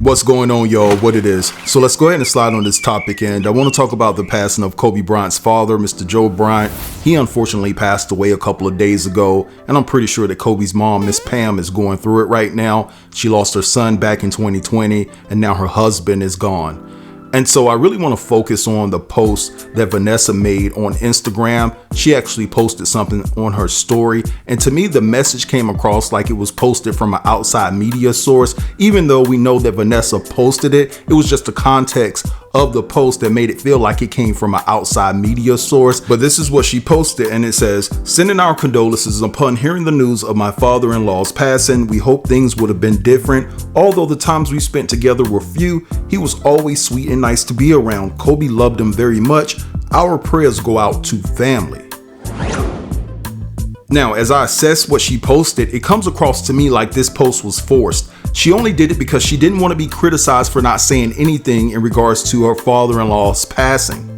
What's going on, y'all? What it is. So let's go ahead and slide on this topic, and I want to talk about the passing of Kobe Bryant's father, Mr. Joe Bryant. He unfortunately passed away a couple of days ago, and I'm pretty sure that Kobe's mom, Miss Pam, is going through it right now. She lost her son back in 2020, and now her husband is gone. And so I really want to focus on the post that Vanessa made on Instagram. She actually posted something on her story. And to me, the message came across like it was posted from an outside media source. Even though we know that Vanessa posted it, it was just the context of the post that made it feel like it came from an outside media source. But this is what she posted, and it says, "Sending our condolences upon hearing the news of my father-in-law's passing. We hope things would have been different. Although the times we spent together were few, he was always sweet and nice to be around. Kobe loved him very much. Our prayers go out to family." Now, as I assess what she posted, it comes across to me like this post was forced. She only did it because she didn't want to be criticized for not saying anything in regards to her father-in-law's passing.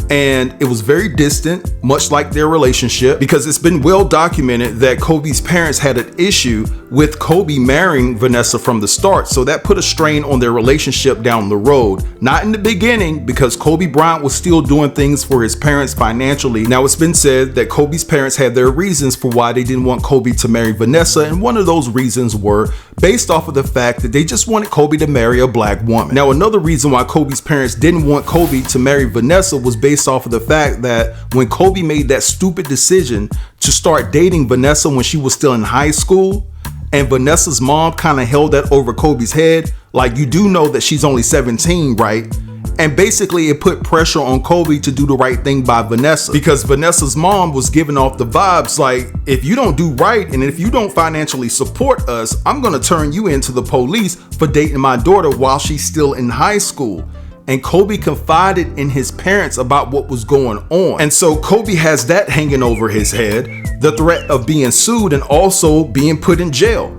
And it was very distant, much like their relationship, because it's been well documented that Kobe's parents had an issue with Kobe marrying Vanessa from the start. So that put a strain on their relationship down the road. Not in the beginning, because Kobe Bryant was still doing things for his parents financially. Now, it's been said that Kobe's parents had their reasons for why they didn't want Kobe to marry Vanessa. And one of those reasons were based off of the fact that they just wanted Kobe to marry a black woman. Now, another reason why Kobe's parents didn't want Kobe to marry Vanessa was based off of the fact that when Kobe made that stupid decision to start dating Vanessa when she was still in high school, and Vanessa's mom kind of held that over Kobe's head, like, you do know that she's only 17, right? And basically it put pressure on Kobe to do the right thing by Vanessa, because Vanessa's mom was giving off the vibes like, if you don't do right and if you don't financially support us, I'm gonna turn you into the police for dating my daughter while she's still in high school. And Kobe confided in his parents about what was going on. And so Kobe has that hanging over his head, the threat of being sued and also being put in jail.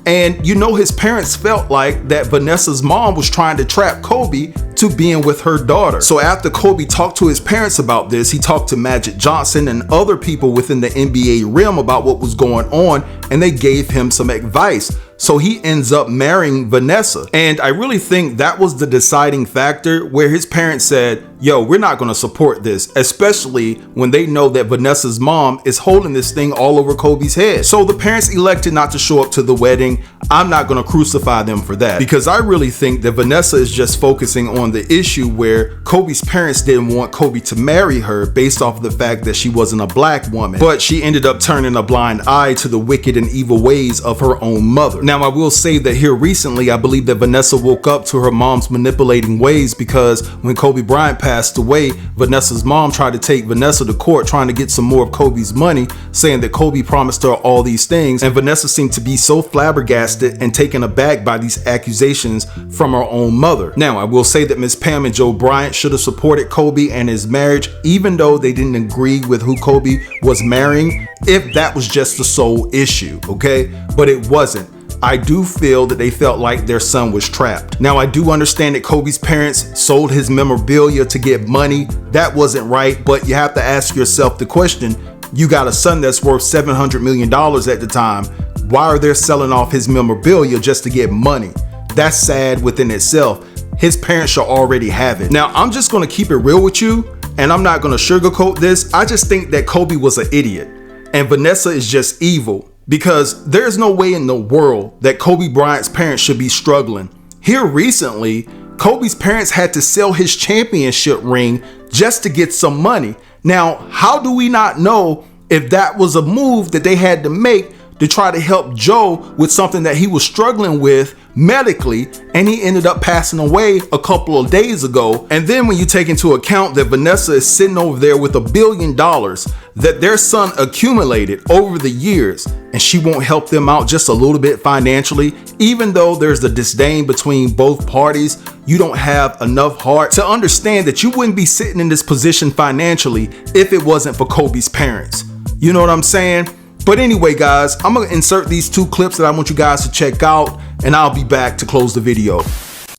And you know, his parents felt like that Vanessa's mom was trying to trap Kobe to being with her daughter. So after Kobe talked to his parents about this, he talked to Magic Johnson and other people within the NBA realm about what was going on, and they gave him some advice. So he ends up marrying Vanessa. And I really think that was the deciding factor, where his parents said, yo, we're not going to support this, especially when they know that Vanessa's mom is holding this thing all over Kobe's head. So the parents elected not to show up to the wedding. I'm not going to crucify them for that, because I really think that Vanessa is just focusing on the issue where Kobe's parents didn't want Kobe to marry her based off of the fact that she wasn't a black woman, but she ended up turning a blind eye to the wicked and evil ways of her own mother. Now, I will say that here recently, I believe that Vanessa woke up to her mom's manipulating ways, because when Kobe Bryant passed away, Vanessa's mom tried to take Vanessa to court trying to get some more of Kobe's money, saying that Kobe promised her all these things, and Vanessa seemed to be so flabbergasted and taken aback by these accusations from her own mother. Now, I will say that Miss Pam and Joe Bryant should have supported Kobe and his marriage, even though they didn't agree with who Kobe was marrying, if that was just the sole issue, okay? But it wasn't. I do feel that they felt like their son was trapped. Now, I do understand that Kobe's parents sold his memorabilia to get money. That wasn't right, but you have to ask yourself the question, you got a son that's worth $700 million at the time. Why are they selling off his memorabilia just to get money? That's sad within itself. His parents should already have it. Now, I'm just gonna keep it real with you, and I'm not gonna sugarcoat this. I just think that Kobe was an idiot, and Vanessa is just evil. Because there's no way in the world that Kobe Bryant's parents should be struggling. Here recently, Kobe's parents had to sell his championship ring just to get some money. Now, how do we not know if that was a move that they had to make to try to help Joe with something that he was struggling with medically, and he ended up passing away a couple of days ago? And then when you take into account that Vanessa is sitting over there with $1 billion that their son accumulated over the years, and she won't help them out just a little bit financially, even though there's the disdain between both parties, you don't have enough heart to understand that you wouldn't be sitting in this position financially if it wasn't for Kobe's parents. You know what I'm saying? But anyway, guys, I'm going to insert these two clips that I want you guys to check out, and I'll be back to close the video.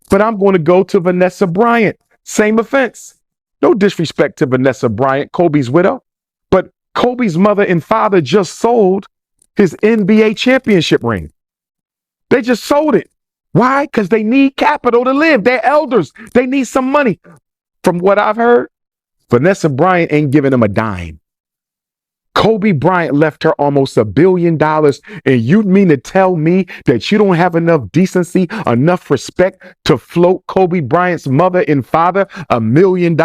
But I'm going to go to Vanessa Bryant. Same offense. No disrespect to Vanessa Bryant, Kobe's widow, but Kobe's mother and father just sold his NBA championship ring. They just sold it. Why? Because they need capital to live. They're elders. They need some money. From what I've heard, Vanessa Bryant ain't giving them a dime. Kobe Bryant left her almost $1 billion. And you mean to tell me that you don't have enough decency, enough respect to float Kobe Bryant's mother and father $1 million?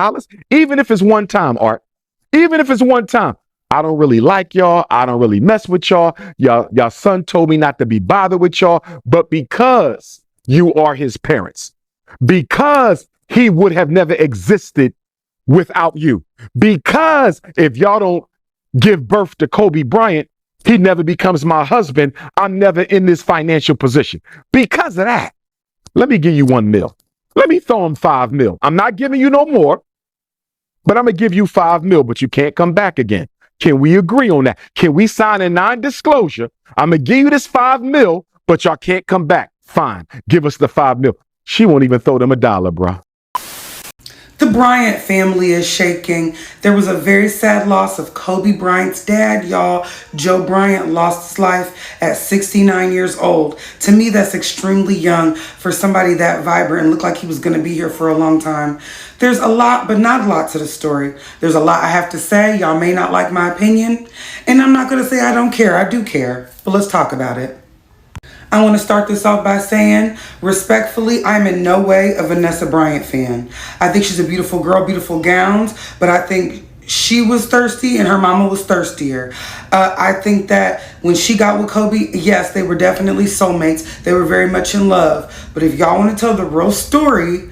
Even if it's one time, Art. Even if it's one time. I don't really like y'all. I don't really mess with y'all. Y'all son told me not to be bothered with y'all. But because you are his parents, because he would have never existed without you, because if y'all don't give birth to Kobe Bryant, he never becomes my husband. I'm never in this financial position. Because of that, let me give you $1 million. Let me throw him $5 million. I'm not giving you no more, but I'm going to give you $5 million, but you can't come back again. Can we agree on that? Can we sign a non-disclosure? I'm going to give you this $5 million, but y'all can't come back. Fine. Give us the $5 million. She won't even throw them $1, bro. The Bryant family is shaking. There was a very sad loss of Kobe Bryant's dad, y'all. Joe Bryant lost his life at 69 years old. To me, that's extremely young for somebody that vibrant and looked like he was going to be here for a long time. There's a lot, but not a lot to the story. There's a lot I have to say. Y'all may not like my opinion. And I'm not going to say I don't care. I do care. But let's talk about it. I want to start this off by saying, respectfully, I'm in no way a Vanessa Bryant fan. I think she's a beautiful girl, beautiful gowns, but I think she was thirsty and her mama was thirstier. I think that when she got with Kobe, yes, they were definitely soulmates. They were very much in love. But if y'all want to tell the real story,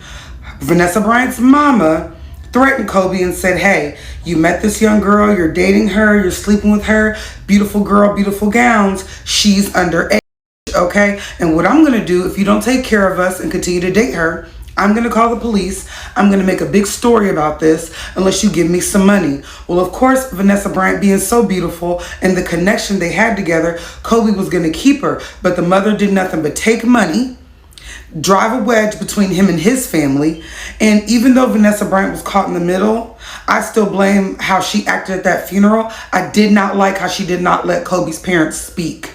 Vanessa Bryant's mama threatened Kobe and said, hey, you met this young girl, you're dating her, you're sleeping with her, beautiful girl, beautiful gowns, she's underage. Okay, and what I'm going to do, if you don't take care of us and continue to date her, I'm going to call the police. I'm going to make a big story about this unless you give me some money. Well, of course, Vanessa Bryant being so beautiful and the connection they had together, Kobe was going to keep her. But the mother did nothing but take money, drive a wedge between him and his family. And even though Vanessa Bryant was caught in the middle, I still blame how she acted at that funeral. I did not like how she did not let Kobe's parents speak.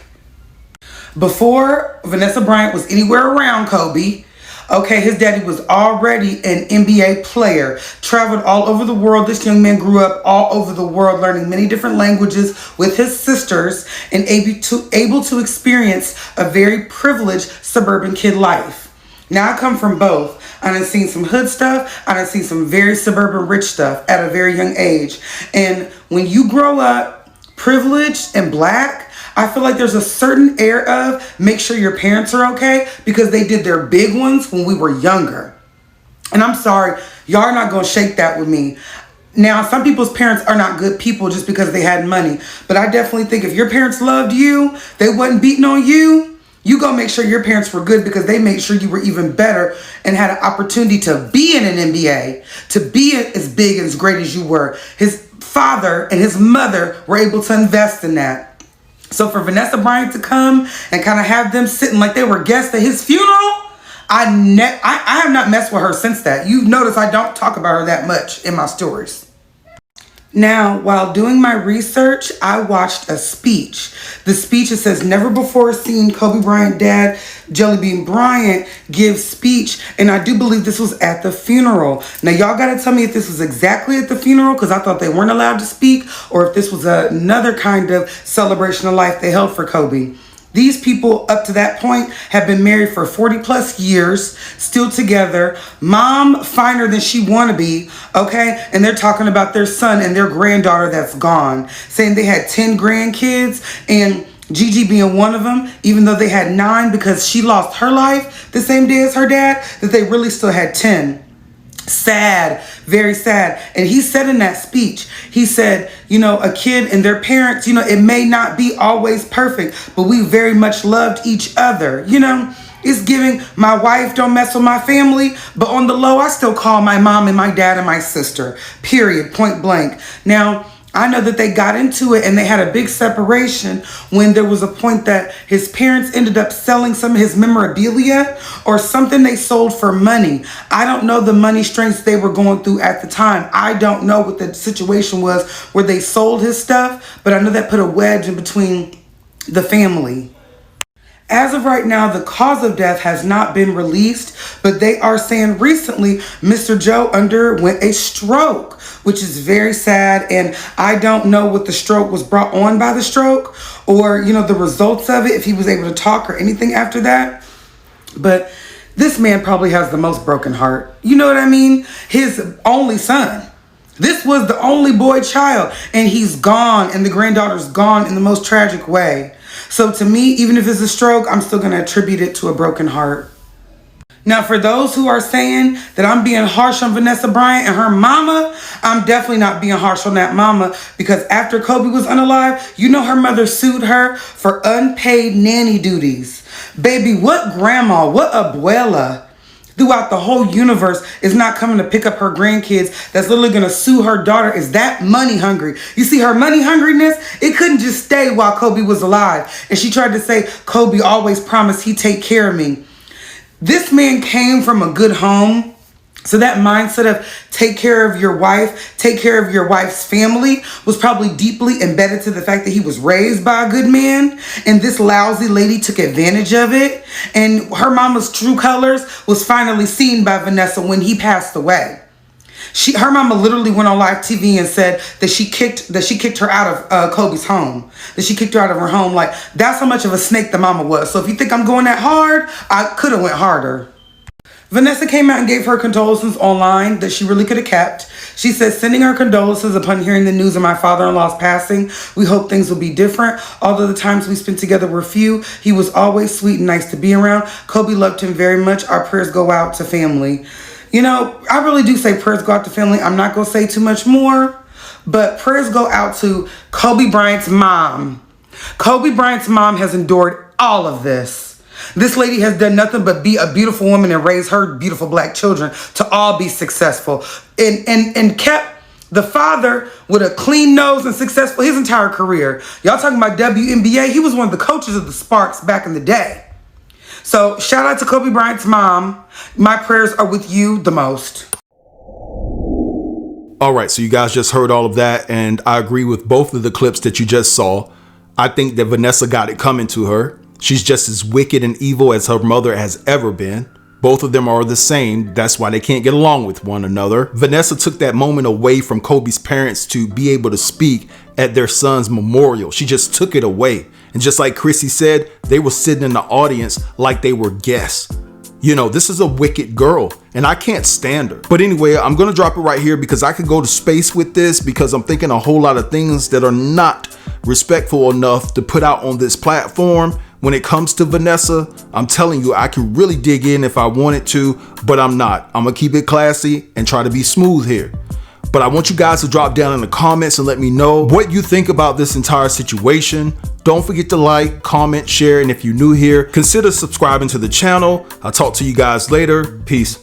Before Vanessa Bryant was anywhere around Kobe, okay, his daddy was already an NBA player, traveled all over the world. This young man grew up all over the world, learning many different languages with his sisters and able to experience a very privileged suburban kid life. Now I come from both. I done seen some hood stuff. I done seen some very suburban rich stuff at a very young age. And when you grow up privileged and black, I feel like there's a certain air of make sure your parents are okay because they did their big ones when we were younger. And I'm sorry, y'all are not going to shake that with me. Now, some people's parents are not good people just because they had money. But I definitely think if your parents loved you, they wasn't beating on you, you go make sure your parents were good because they made sure you were even better and had an opportunity to be in an NBA, to be as big and as great as you were. His father and his mother were able to invest in that. So for Vanessa Bryant to come and kind of have them sitting like they were guests at his funeral, I have not messed with her since that. You've noticed I don't talk about her that much in my stories. Now, while doing my research, I watched a speech. The speech, it says, never before seen Kobe Bryant dad, Jellybean Bryant, give speech. And I do believe this was at the funeral. Now, y'all got to tell me if this was exactly at the funeral, because I thought they weren't allowed to speak, or if this was another kind of celebration of life they held for Kobe. These people up to that point have been married for 40 plus years, still together, mom finer than she want to be, okay? And they're talking about their son and their granddaughter that's gone, saying they had 10 grandkids and Gigi being one of them, even though they had 9 because she lost her life the same day as her dad, that they really still had 10. Sad, very sad. And he said in that speech, he said, you know, a kid and their parents, you know, it may not be always perfect, but we very much loved each other. You know, it's giving my wife don't mess with my family, but on the low, I still call my mom and my dad and my sister, period, point blank. Now, I know that they got into it and they had a big separation when there was a point that his parents ended up selling some of his memorabilia or something they sold for money. I don't know the money strengths they were going through at the time. I don't know what the situation was where they sold his stuff, but I know that put a wedge in between the family. As of right now, the cause of death has not been released, but they are saying recently Mr. Joe underwent a stroke, which is very sad. And I don't know what the stroke was brought on by the stroke, or, you know, the results of it, if he was able to talk or anything after that. But this man probably has the most broken heart. You know what I mean? His only son. This was the only boy child, and he's gone, and the granddaughter's gone in the most tragic way. So to me, even if it's a stroke, I'm still going to attribute it to a broken heart. Now, for those who are saying that I'm being harsh on Vanessa Bryant and her mama, I'm definitely not being harsh on that mama, because after Kobe was unalive, you know her mother sued her for unpaid nanny duties. Baby, what grandma, what abuela throughout the whole universe is not coming to pick up her grandkids, that's literally going to sue her daughter, is that money hungry? You see, her money hungriness, it couldn't just stay while Kobe was alive. And she tried to say, Kobe always promised he'd take care of me. This man came from a good home. So that mindset of take care of your wife, take care of your wife's family was probably deeply embedded to the fact that he was raised by a good man. And this lousy lady took advantage of it. And her mama's true colors was finally seen by Vanessa when he passed away. Her mama literally went on live TV and said that she kicked her out of Kobe's home. That she kicked her out of her home. Like, that's how much of a snake the mama was. So if you think I'm going that hard, I could have went harder. Vanessa came out and gave her condolences online that she really could have kept. She said, sending her condolences upon hearing the news of my father-in-law's passing. We hope things will be different. Although the times we spent together were few, he was always sweet and nice to be around. Kobe loved him very much. Our prayers go out to family. You know, I really do say prayers go out to family. I'm not going to say too much more, but prayers go out to Kobe Bryant's mom. Kobe Bryant's mom has endured all of this. This lady has done nothing but be a beautiful woman and raise her beautiful black children to all be successful, and kept the father with a clean nose and successful his entire career. Y'all talking about WNBA? He was one of the coaches of the Sparks back in the day. So shout out to Kobe Bryant's mom. My prayers are with you the most. All right, so you guys just heard all of that, and I agree with both of the clips that you just saw. I think that Vanessa got it coming to her. She's just as wicked and evil as her mother has ever been. Both of them are the same. That's why they can't get along with one another. Vanessa took that moment away from Kobe's parents to be able to speak at their son's memorial. She just took it away. And just like Chrissy said, they were sitting in the audience like they were guests. You know, this is a wicked girl, and I can't stand her. But anyway, I'm going to drop it right here because I could go to space with this, because I'm thinking a whole lot of things that are not respectful enough to put out on this platform. When it comes to Vanessa, I'm telling you, I can really dig in if I wanted to, but I'm not. I'm gonna keep it classy and try to be smooth here. But I want you guys to drop down in the comments and let me know what you think about this entire situation. Don't forget to like, comment, share, and if you're new here, consider subscribing to the channel. I'll talk to you guys later. Peace.